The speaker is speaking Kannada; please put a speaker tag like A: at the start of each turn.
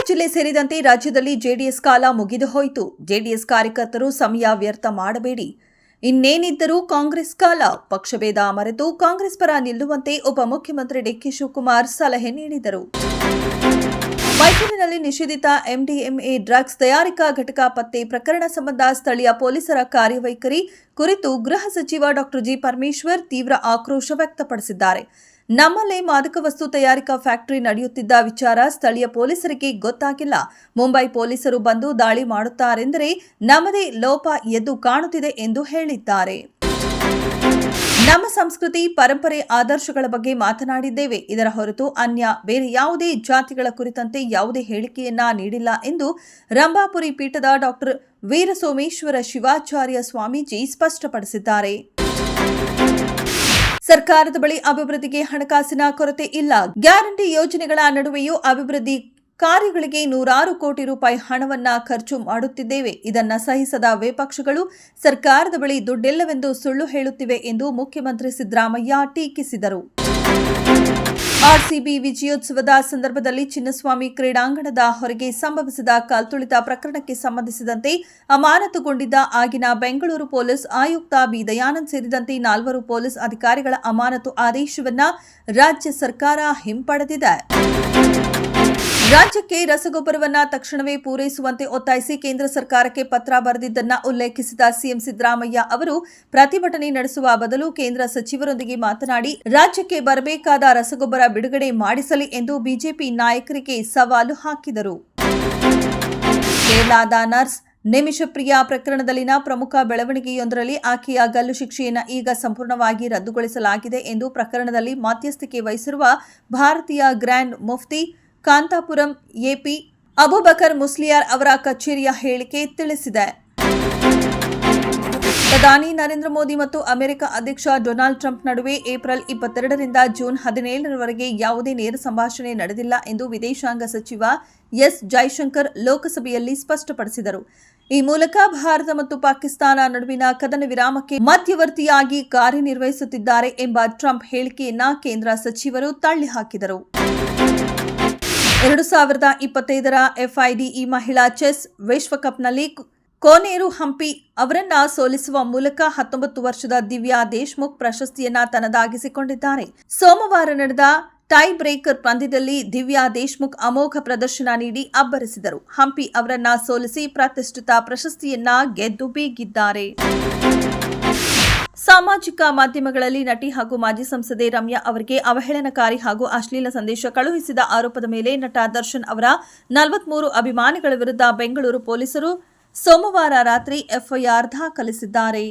A: ಜಿಲ್ಲೆ ಸೇರಿದಂತೆ ರಾಜ್ಯದಲ್ಲಿ ಜೆಡಿಎಸ್ ಕಾಲ ಮುಗಿದು ಹೋಯಿತು. ಜೆಡಿಎಸ್ ಕಾರ್ಯಕರ್ತರು ಸಮಯ ವ್ಯರ್ಥ ಮಾಡಬೇಡಿ. ಇನ್ನೇನಿದ್ದರೂ ಕಾಂಗ್ರೆಸ್ ಕಾಲ. ಪಕ್ಷಭೇದ ಮರೆತು ಕಾಂಗ್ರೆಸ್ ಪರ ನಿಲ್ಲುವಂತೆ ಉಪಮುಖ್ಯಮಂತ್ರಿ ಡಿಕೆ ಶಿವಕುಮಾರ್ ಸಲಹೆ ನೀಡಿದರು. ಮೈಸೂರಿನಲ್ಲಿ ನಿಷೇಧಿತ ಎಂಡಿಎಂಎ ಡ್ರಗ್ಸ್ ತಯಾರಿಕಾ ಘಟಕ ಪತ್ತೆ ಪ್ರಕರಣ ಸಂಬಂಧ ಸ್ಥಳೀಯ ಪೊಲೀಸರ ಕಾರ್ಯವೈಖರಿ ಕುರಿತು ಗೃಹ ಸಚಿವ ಡಾ ಜಿ ಪರಮೇಶ್ವರ್ ತೀವ್ರ ಆಕ್ರೋಶ ವ್ಯಕ್ತಪಡಿಸಿದ್ದಾರೆ. ನಮ್ಮಲ್ಲೇ ಮಾದಕ ವಸ್ತು ತಯಾರಿಕಾ ಫ್ಯಾಕ್ಟರಿ ನಡೆಯುತ್ತಿದ್ದ ವಿಚಾರ ಸ್ಥಳೀಯ ಪೊಲೀಸರಿಗೆ ಗೊತ್ತಾಗಿಲ್ಲ. ಮುಂಬೈ ಪೊಲೀಸರು ಬಂದು ದಾಳಿ ಮಾಡುತ್ತಾರೆಂದರೆ ನಮ್ಮದೇ ಲೋಪ ಎದ್ದು ಕಾಣುತ್ತಿದೆ ಎಂದು ಹೇಳಿದ್ದಾರೆ. ನಮ್ಮ ಸಂಸ್ಕೃತಿ, ಪರಂಪರೆ, ಆದರ್ಶಗಳ ಬಗ್ಗೆ ಮಾತನಾಡಿದ್ದೇವೆ. ಇದರ ಹೊರತು ಬೇರೆ ಯಾವುದೇ ಜಾತಿಗಳ ಕುರಿತಂತೆ ಯಾವುದೇ ಹೇಳಿಕೆಯನ್ನ ನೀಡಿಲ್ಲ ಎಂದು ರಂಭಾಪುರಿ ಪೀಠದ ಡಾ ವೀರಸೋಮೇಶ್ವರ ಶಿವಾಚಾರ್ಯ ಸ್ವಾಮೀಜಿ ಸ್ಪಷ್ಟಪಡಿಸಿದ್ದಾರೆ. ಸರ್ಕಾರದ ಬಳಿ ಅಭಿವೃದ್ಧಿಗೆ ಹಣಕಾಸಿನ ಕೊರತೆ ಇಲ್ಲ. ಗ್ಯಾರಂಟಿ ಯೋಜನೆಗಳ ನಡುವೆಯೂ ಅಭಿವೃದ್ಧಿ ಕಾರ್ಯಗಳಿಗೆ ನೂರಾರು ಕೋಟಿ ರೂಪಾಯಿ ಹಣವನ್ನ ಖರ್ಚು ಮಾಡುತ್ತಿದ್ದೇವೆ. ಇದನ್ನ ಸಹಿಸದ ವಿಪಕ್ಷಗಳು ಸರ್ಕಾರದ ಬಳಿ ದುಡ್ಡಿಲ್ಲವೆಂದು ಸುಳ್ಳು ಹೇಳುತ್ತಿವೆ ಎಂದು ಮುಖ್ಯಮಂತ್ರಿ ಸಿದ್ದರಾಮಯ್ಯ ಟೀಕಿಸಿದರು. ಆರ್ಸಿಬಿ ವಿಜಯೋತ್ಸವದ ಸಂದರ್ಭದಲ್ಲಿ ಚಿನ್ನಸ್ವಾಮಿ ಕ್ರೀಡಾಂಗಣದ ಹೊರಗೆ ಸಂಭವಿಸಿದ ಕಲ್ತುಳಿತ ಪ್ರಕರಣಕ್ಕೆ ಸಂಬಂಧಿಸಿದಂತೆ ಅಮಾನತುಗೊಂಡಿದ್ದ ಆಗಿನ ಬೆಂಗಳೂರು ಪೊಲೀಸ್ ಆಯುಕ್ತ ಬಿ ದಯಾನಂದ್ ಸೇರಿದಂತೆ 4 ಪೊಲೀಸ್ ಅಧಿಕಾರಿಗಳ ಅಮಾನತು ಆದೇಶವನ್ನ ರಾಜ್ಯ ಸರ್ಕಾರ ಹಿಂಪಡೆದಿದೆ. ರಾಜ್ಯಕ್ಕೆ ರಸಗೊಬ್ಬರವನ್ನ ತಕ್ಷಣವೇ ಪೂರೈಸುವಂತೆ ಒತ್ತಾಯಿಸಿ ಕೇಂದ್ರ ಸರ್ಕಾರಕ್ಕೆ ಪತ್ರ ಬರೆದಿದ್ದನ್ನು ಉಲ್ಲೇಖಿಸಿದ ಸಿಎಂ ಸಿದ್ದರಾಮಯ್ಯ ಅವರು ಪ್ರತಿಭಟನೆ ನಡೆಸುವ ಬದಲು ಕೇಂದ್ರ ಸಚಿವರೊಂದಿಗೆ ಮಾತನಾಡಿ ರಾಜ್ಯಕ್ಕೆ ಬರಬೇಕಾದ ರಸಗೊಬ್ಬರ ಬಿಡುಗಡೆ ಮಾಡಿಸಲಿ ಎಂದು ಬಿಜೆಪಿ ನಾಯಕರಿಗೆ ಸವಾಲು ಹಾಕಿದರು. ಕೇರಳದ ನರ್ಸ್ ನಿಮಿಷಪ್ರಿಯಾ ಪ್ರಕರಣದಲ್ಲಿನ ಪ್ರಮುಖ ಬೆಳವಣಿಗೆಯೊಂದರಲ್ಲಿ ಆಕೆಯ ಗಲ್ಲು ಶಿಕ್ಷೆಯನ್ನು ಈಗ ಸಂಪೂರ್ಣವಾಗಿ ರದ್ದುಗೊಳಿಸಲಾಗಿದೆ ಎಂದು ಪ್ರಕರಣದಲ್ಲಿ ಮಧ್ಯಸ್ಥಿಕೆ ವಹಿಸಿರುವ ಭಾರತೀಯ ಗ್ರ್ಯಾಂಡ್ ಮುಫ್ತಿ ಕಾಂತಾಪುರಂ ಎಪಿ ಅಬುಬಕರ್ ಮುಸ್ಲಿಯಾರ್ ಅವರ ಕಚೇರಿಯ ಹೇಳಿಕೆ ತಿಳಿಸಿದೆ. ಪ್ರಧಾನಿ ನರೇಂದ್ರ ಮೋದಿ ಮತ್ತು ಅಮೆರಿಕ ಅಧ್ಯಕ್ಷ ಡೊನಾಲ್ಡ್ ಟ್ರಂಪ್ ನಡುವೆ ಏಪ್ರಿಲ್ 22ರಿಂದ ಜೂನ್ 17ರವರೆಗೆ ಯಾವುದೇ ನೇರ ಸಂಭಾಷಣೆ ನಡೆದಿಲ್ಲ ಎಂದು ವಿದೇಶಾಂಗ ಸಚಿವ ಎಸ್ ಜೈಶಂಕರ್ ಲೋಕಸಭೆಯಲ್ಲಿ ಸ್ಪಷ್ಟಪಡಿಸಿದರು. ಈ ಮೂಲಕ ಭಾರತ ಮತ್ತು ಪಾಕಿಸ್ತಾನ ನಡುವಿನ ಕದನ ವಿರಾಮಕ್ಕೆ ಮಧ್ಯವರ್ತಿಯಾಗಿ ಕಾರ್ಯನಿರ್ವಹಿಸುತ್ತಿದ್ದಾರೆ ಎಂಬ ಟ್ರಂಪ್ ಹೇಳಿಕೆಯನ್ನ ಕೇಂದ್ರ ಸಚಿವರು ತಳ್ಳಿಹಾಕಿದರು. 2025ರ ಎಫ್ಐಡಿಇ ಮಹಿಳಾ ಚೆಸ್ ವಿಶ್ವಕಪ್ನಲ್ಲಿ ಕೋನೇರು ಹಂಪಿ ಅವರನ್ನ ಸೋಲಿಸುವ ಮೂಲಕ 19 ವರ್ಷದ ದಿವ್ಯಾ ದೇಶ್ಮುಖ್ ಪ್ರಶಸ್ತಿಯನ್ನ ತನ್ನದಾಗಿಸಿಕೊಂಡಿದ್ದಾರೆ. ಸೋಮವಾರ ನಡೆದ ಟೈ ಬ್ರೇಕರ್ ಪಂದ್ಯದಲ್ಲಿ ದಿವ್ಯಾ ದೇಶ್ಮುಖ್ ಅಮೋಘ ಪ್ರದರ್ಶನ ನೀಡಿ ಅಬ್ಬರಿಸಿದರು. ಹಂಪಿ ಅವರನ್ನ ಸೋಲಿಸಿ ಪ್ರತಿಷ್ಠಿತ ಪ್ರಶಸ್ತಿಯನ್ನ ಗೆದ್ದು ಬೀಗಿದ್ದಾರೆ. ಸಾಮಾಜಿಕ ಮಾಧ್ಯಮಗಳಲ್ಲಿ ನಟಿ ಹಾಗೂ ಮಾಜಿ ಸಂಸದೆ ರಮ್ಯಾ ಅವರಿಗೆ ಅವಹೇಳನಕಾರಿ ಹಾಗೂ ಅಶ್ಲೀಲ ಸಂದೇಶ ಕಳುಹಿಸಿದ ಆರೋಪದ ಮೇಲೆ ನಟ ದರ್ಶನ್ ಅವರ 43 ಅಭಿಮಾನಿಗಳ ವಿರುದ್ಧ ಬೆಂಗಳೂರು ಪೊಲೀಸರು ಸೋಮವಾರ ರಾತ್ರಿ ಎಫ್ಐಆರ್ ದಾಖಲಿಸಿದ್ದಾರೆ.